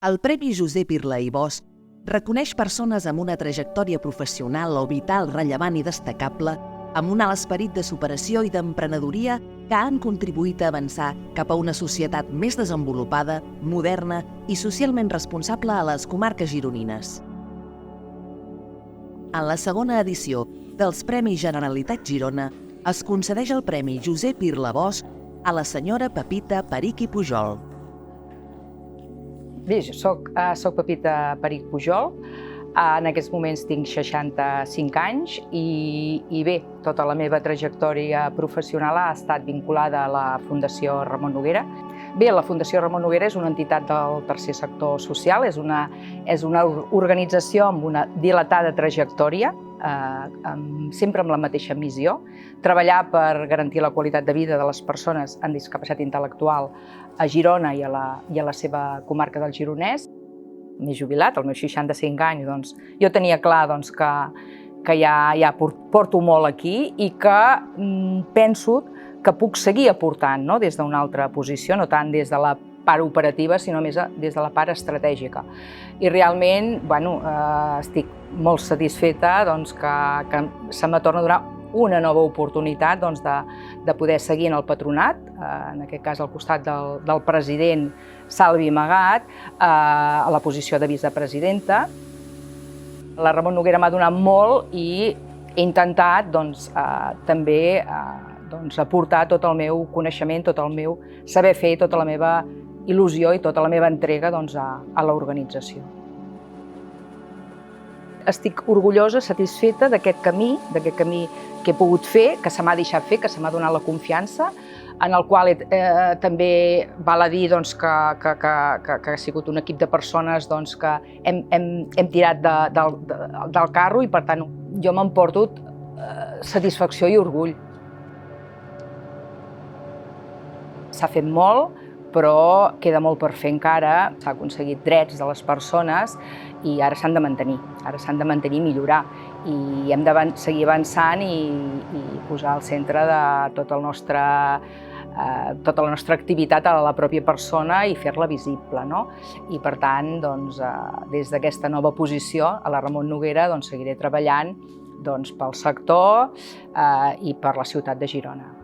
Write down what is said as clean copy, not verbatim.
El Premi Josep Irla i Bosch reconeix persones amb una trajectòria professional o vital rellevant i destacable, amb un alt esperit de superació i d'emprenedoria que han contribuït a avançar cap a una societat més desenvolupada, moderna i socialment responsable a les comarques gironines. En la segona edició dels Premis Generalitat Girona es concedeix el Premi Josep Irla Bosch a la senyora Pepita Perich i Pujol. Bé, jo soc Pepita Perich Pujol, en aquests moments tinc 65 anys i bé, tota la meva trajectòria professional ha estat vinculada a la Fundació Ramon Noguera. Bé, la Fundació Ramon Noguera és una entitat del tercer sector social, és una organització amb una dilatada trajectòria, sempre amb la mateixa missió, treballar per garantir la qualitat de vida de les persones amb discapacitat intel·lectual a Girona i a la seva comarca del Gironès. M'he jubilat, als meus 65 anys, doncs, jo tenia clar que ja porto molt aquí i que penso que puc seguir aportant, no? Des d'una altra posició, no tant des de la part operativa, sinó més des de la part estratègica. I realment, estic molt satisfeta que se me torna a donar una nova oportunitat de poder seguir en el patronat, en aquest cas al costat del president Salvi Magat, a la posició de vicepresidenta. La Ramon Noguera m'ha donat molt i he intentat també aportar tot el meu coneixement, tot el meu saber fer, tota la meva il·lusió i tota la meva entrega a l'organització. Estic orgullosa, satisfeta d'aquest camí que he pogut fer, que se m'ha deixat fer, que se m'ha donat la confiança, en el qual també val a dir que ha sigut un equip de persones que hem tirat del carro i, per tant, jo m'emporto satisfacció i orgull. S'ha fet molt, però queda molt per fer encara. S'ha aconseguit drets de les persones i ara s'han de mantenir, i millorar. I hem de seguir avançant i posar al centre de tota la nostra activitat a la pròpia persona i fer-la visible, no? I per tant, des d'aquesta nova posició a la Ramon Noguera seguiré treballant pel sector i per la ciutat de Girona.